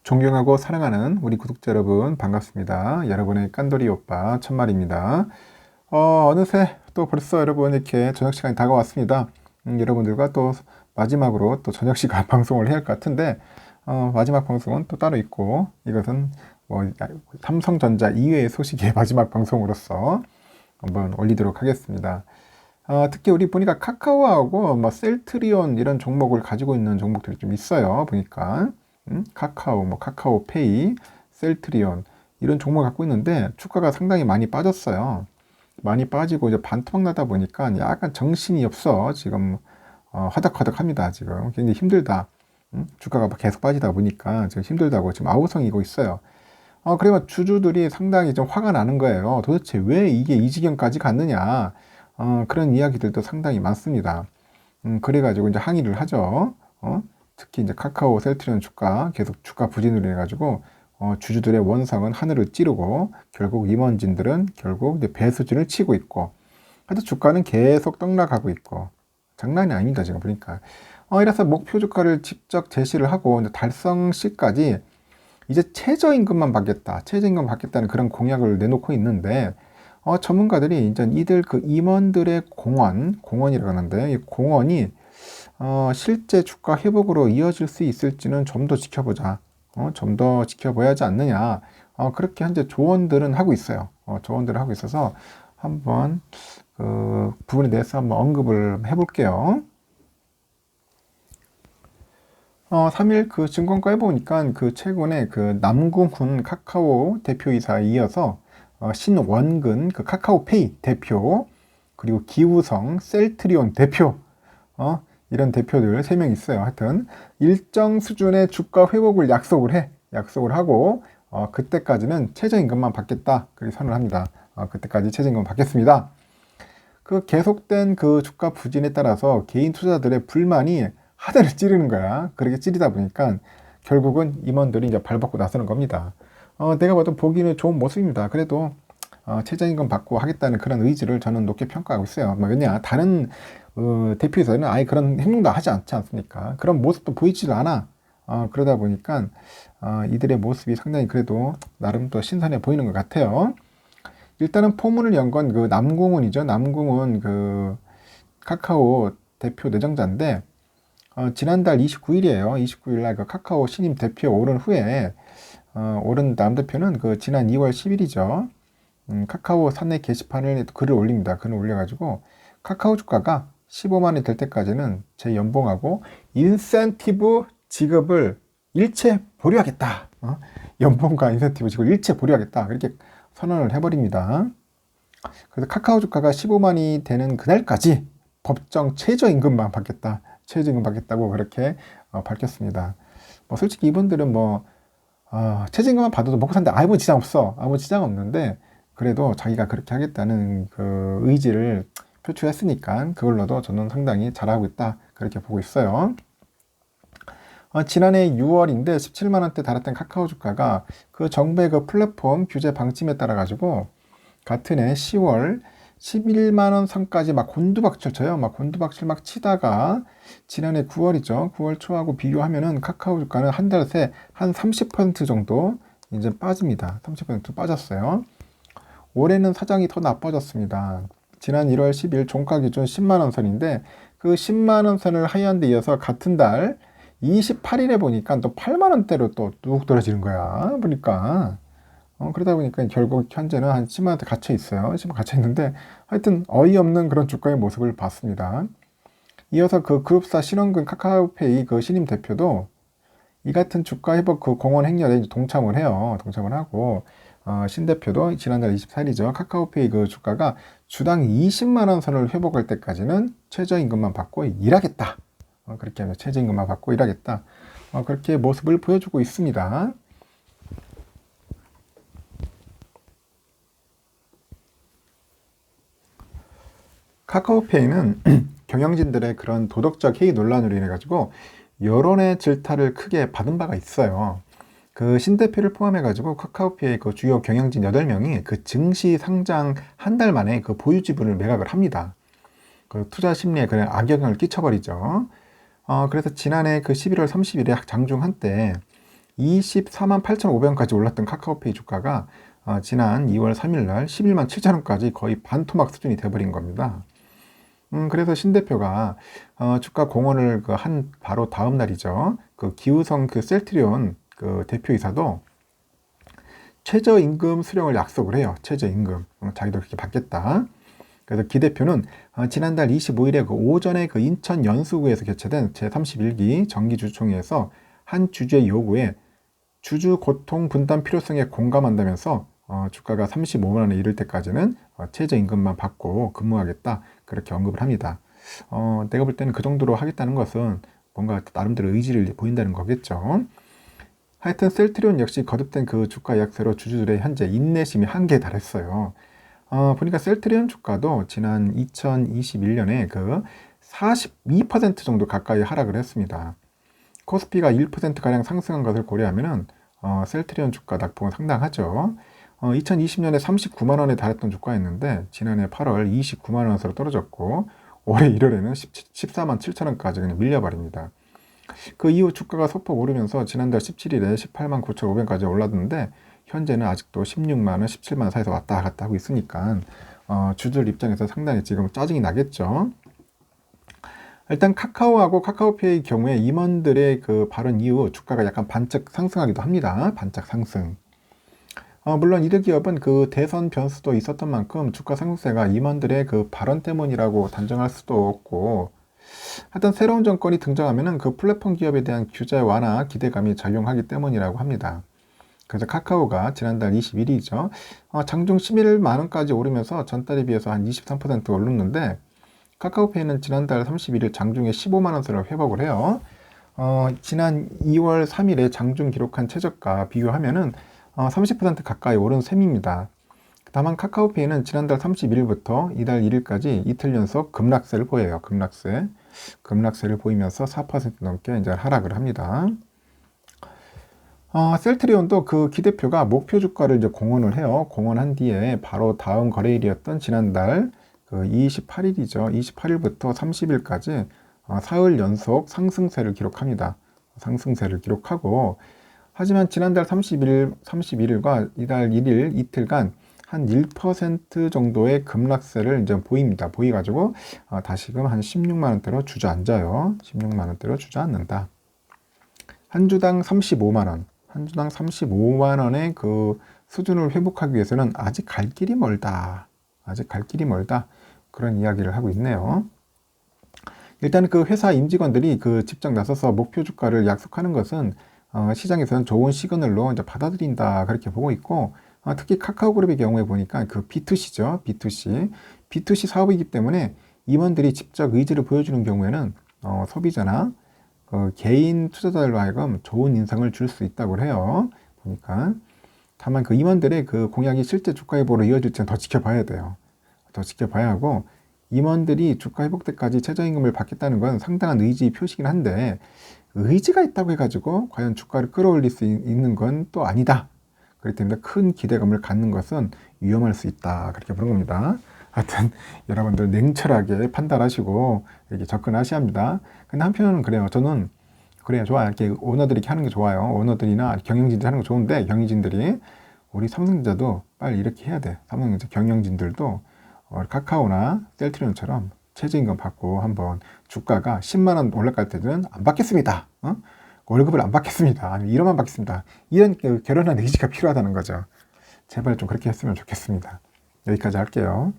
존경하고 사랑하는 우리 구독자 여러분 반갑습니다. 여러분의 깐돌이 오빠 천말입니다. 어느새 또 벌써 여러분 이렇게 저녁 시간이 다가왔습니다. 여러분들과 또 마지막으로 또 저녁 시간 방송을 해야 할 것 같은데 마지막 방송은 또 따로 있고 이것은 뭐 삼성전자 이외의 소식의 마지막 방송으로서 한번 올리도록 하겠습니다. 특히 우리 보니까 카카오하고 뭐 셀트리온 이런 종목을 가지고 있는 종목들이 좀 있어요. 보니까 카카오, 뭐 카카오페이, 셀트리온 이런 종목을 갖고 있는데 주가가 상당히 많이 빠졌어요. 많이 빠지고 이제 반토막 나다 보니까 약간 정신이 없어. 지금 화덕화덕합니다. 지금 굉장히 힘들다. 주가가 계속 빠지다 보니까 지금 힘들다고 지금 아우성이고 있어요. 그러면 주주들이 상당히 좀 화가 나는 거예요. 도대체 왜 이게 이 지경까지 갔느냐. 그런 이야기들도 상당히 많습니다. 그래가지고 이제 항의를 하죠. 특히 이제 카카오, 셀트리온 주가 계속 주가 부진으로 해가지고 주주들의 원성은 하늘을 찌르고 결국 임원진들은 결국 이제 배수진을 치고 있고 하여튼 주가는 계속 떡락하고 있고 장난이 아닙니다. 지금 보니까 이래서 목표 주가를 직접 제시를 하고 이제 달성 시까지 이제 최저임금만 받겠다, 최저임금 받겠다는 그런 공약을 내놓고 있는데 전문가들이 이제 이들 그 임원들의 공원이라고 하는데 이 공원이 실제 주가 회복으로 이어질 수 있을지는 좀 더 지켜보자. 좀 더 지켜봐야 하지 않느냐. 그렇게 현재 조언들은 하고 있어요. 조언들을 하고 있어서 한번 그 부분에 대해서 한번 언급을 해볼게요. 3일 그 증권가에 보니까 그 최근에 그 남궁훈 카카오 대표이사에 이어서 신원근 그 카카오페이 대표 그리고 기우성 셀트리온 대표 이런 대표들 3명 있어요. 하여튼 일정 수준의 주가 회복을 약속을 하고 그때까지는 최저임금만 받겠다 그렇게 선언을 합니다. 그때까지 최저임금 받겠습니다. 그 계속된 그 주가 부진에 따라서 개인 투자들의 불만이 하늘을 찌르는 거야. 그렇게 찌르다 보니까 결국은 임원들이 이제 발벗고 나서는 겁니다. 내가 봐도 보기는 좋은 모습입니다. 그래도 최저임금 받고 하겠다는 그런 의지를 저는 높게 평가하고 있어요. 왜냐 다른 대표에서는 아예 그런 행동도 하지 않지 않습니까? 그런 모습도 보이지도 않아. 그러다 보니까 이들의 모습이 상당히 그래도 나름 또 신선해 보이는 것 같아요. 일단은 포문을 연 건 그 남궁훈이죠. 남궁훈 그 카카오 대표 내정자인데 지난달 29일이에요. 29일 날 그 카카오 신임 대표에 오른 후에 오른 남 대표는 그 지난 2월 10일이죠. 카카오 사내 게시판을 글을 올립니다. 글을 올려가지고 카카오 주가가 15만 원이 될 때까지는 제 연봉하고 인센티브 지급을 일체 보류하겠다. 연봉과 인센티브 지급을 일체 보류하겠다. 그렇게 선언을 해버립니다. 그래서 카카오 주가가 15만 원이 되는 그날까지 법정 최저임금만 받겠다. 최저임금 받겠다고 그렇게 밝혔습니다. 뭐 솔직히 이분들은 뭐 최저임금만 받아도 먹고 사는데 아무 지장 없어. 아무 지장 없는데 그래도 자기가 그렇게 하겠다는 그 의지를 표출했으니까 그걸로도 저는 상당히 잘하고 있다 그렇게 보고 있어요. 지난해 6월인데 17만 원대 달했던 카카오 주가가 그 정부의 그 플랫폼 규제 방침에 따라 가지고 같은 해 10월 11만 원 선까지 막 곤두박질 쳐요. 막 곤두박질 막 치다가 지난해 9월이죠. 9월 초하고 비교하면은 카카오 주가는 한 달 새 한 30% 정도 이제 빠집니다. 30% 빠졌어요. 올해는 사정이 더 나빠졌습니다. 지난 1월 10일 종가 기준 10만 원 선인데 그 10만 원 선을 하이한 데 이어서 같은 달 28일에 보니까 또 8만 원대로 또 뚝 떨어지는 거야. 보니까 그러다 보니까 결국 현재는 한 10만 원대 갇혀 있어요. 10만 갇혀 있는데 하여튼 어이없는 그런 주가의 모습을 봤습니다. 이어서 그 그룹사 신원근 카카오페이 그 신임 대표도 이 같은 주가 회복 그 공원 행렬에 동참을 해요. 동참을 하고 신 대표도 지난달 24일이죠. 카카오페이 그 주가가 주당 20만 원 선을 회복할 때까지는 최저임금만 받고 일하겠다. 그렇게 하면 최저임금만 받고 일하겠다. 그렇게 모습을 보여주고 있습니다. 카카오페이는 경영진들의 그런 도덕적 해이 논란으로 인해 가지고 여론의 질타를 크게 받은 바가 있어요. 그 신 대표를 포함해 가지고 카카오페이 그 주요 경영진 8명이 그 증시 상장 한 달 만에 그 보유 지분을 매각을 합니다. 그 투자 심리에 그런 악영향을 끼쳐버리죠. 그래서 지난해 그 11월 30일에 장중 한때 24만 8,500원까지 올랐던 카카오페이 주가가 지난 2월 3일 날 11만 7천원까지 거의 반토막 수준이 돼버린 겁니다. 그래서 신 대표가 주가 공언을 한 바로 다음 날이죠. 그 기우성 그 셀트리온 그 대표이사도 최저임금 수령을 약속을 해요. 최저임금. 자기도 그렇게 받겠다. 그래서 기 대표는 지난달 25일에 그 오전에 그 인천 연수구에서 개최된 제31기 정기주총회에서 한 주주의 요구에 주주 고통 분담 필요성에 공감한다면서 주가가 35만 원에 이를 때까지는 최저임금만 받고 근무하겠다 그렇게 언급을 합니다. 내가 볼 때는 그 정도로 하겠다는 것은 뭔가 나름대로 의지를 보인다는 거겠죠. 하여튼 셀트리온 역시 거듭된 그 주가 약세로 주주들의 현재 인내심이 한계에 달했어요. 보니까 셀트리온 주가도 지난 2021년에 그 42% 정도 가까이 하락을 했습니다. 코스피가 1%가량 상승한 것을 고려하면은 셀트리온 주가 낙폭은 상당하죠. 2020년에 39만 원에 달했던 주가였는데 지난해 8월 29만 원으로 떨어졌고 올해 1월에는 14만 7천 원까지 그냥 밀려버립니다. 그 이후 주가가 소폭 오르면서 지난달 17일에 18만 9,500원까지 올랐는데 현재는 아직도 16만 원, 17만 원 사이에서 왔다 갔다 하고 있으니까 주주들 입장에서 상당히 지금 짜증이 나겠죠. 일단 카카오하고 카카오페이 경우에 임원들의 그 발언 이후 주가가 약간 반짝 상승하기도 합니다. 반짝 상승. 물론 이들 기업은 그 대선 변수도 있었던 만큼 주가 상승세가 임원들의 그 발언 때문이라고 단정할 수도 없고, 하여튼 새로운 정권이 등장하면은 그 플랫폼 기업에 대한 규제 완화 기대감이 작용하기 때문이라고 합니다. 그래서 카카오가 지난달 21일이죠. 장중 11만 원까지 오르면서 전달에 비해서 한 23% 오르는데, 카카오페이는 지난달 31일 장중에 15만 원대를 회복을 해요. 지난 2월 3일에 장중 기록한 최저가 비교하면은 30% 가까이 오른 셈입니다. 다만 카카오페이는 지난달 31일부터 이달 1일까지 이틀 연속 급락세를 보여요. 급락세를 보이면서 4% 넘게 이제 하락을 합니다. 셀트리온도 그 기대표가 목표 주가를 이제 공언을 해요. 공언한 뒤에 바로 다음 거래일이었던 지난달 그 28일이죠. 28일부터 30일까지 사흘 연속 상승세를 기록합니다. 상승세를 기록하고, 하지만 지난달 31일과 이달 1일 이틀간 한 1% 정도의 급락세를 이제 보입니다. 보이가지고 다시금 한 16만 원대로 주저앉아요. 16만 원대로 주저앉는다. 한 주당 35만 원, 한 주당 35만 원의 그 수준을 회복하기 위해서는 아직 갈 길이 멀다. 아직 갈 길이 멀다. 그런 이야기를 하고 있네요. 일단 그 회사 임직원들이 그 직접 나서서 목표 주가를 약속하는 것은 시장에서는 좋은 시그널로 이제 받아들인다 그렇게 보고 있고, 특히 카카오그룹의 경우에 보니까 그 B2C죠. B2C 사업이기 때문에 임원들이 직접 의지를 보여주는 경우에는 소비자나 개인 투자자들로 하여금 좋은 인상을 줄 수 있다고 해요. 보니까. 다만 그 임원들의 그 공약이 실제 주가 회복으로 이어질지는 더 지켜봐야 돼요. 더 지켜봐야 하고, 임원들이 주가 회복 때까지 최저임금을 받겠다는 건 상당한 의지 표시긴 한데, 의지가 있다고 해가지고 과연 주가를 끌어올릴 수 있는 건 또 아니다. 그렇기 때문에 큰 기대감을 갖는 것은 위험할 수 있다. 그렇게 보는 겁니다. 하여튼 여러분들 냉철하게 판단하시고 이렇게 접근하셔야 합니다. 근데 한편으로는 그래요. 저는 그래요. 좋아요. 이렇게 오너들이 이렇게 하는 게 좋아요. 오너들이나 경영진들이 하는 거 좋은데, 경영진들이 우리 삼성전자도 빨리 이렇게 해야 돼. 삼성전자 경영진들도 카카오나 셀트리온처럼 최저임금 받고 한번 주가가 10만 원 올라갈 때는 안 받겠습니다. 월급을 안 받겠습니다. 아니면 1원만 받겠습니다. 이런 결연한 의지가 필요하다는 거죠. 제발 좀 그렇게 했으면 좋겠습니다. 여기까지 할게요.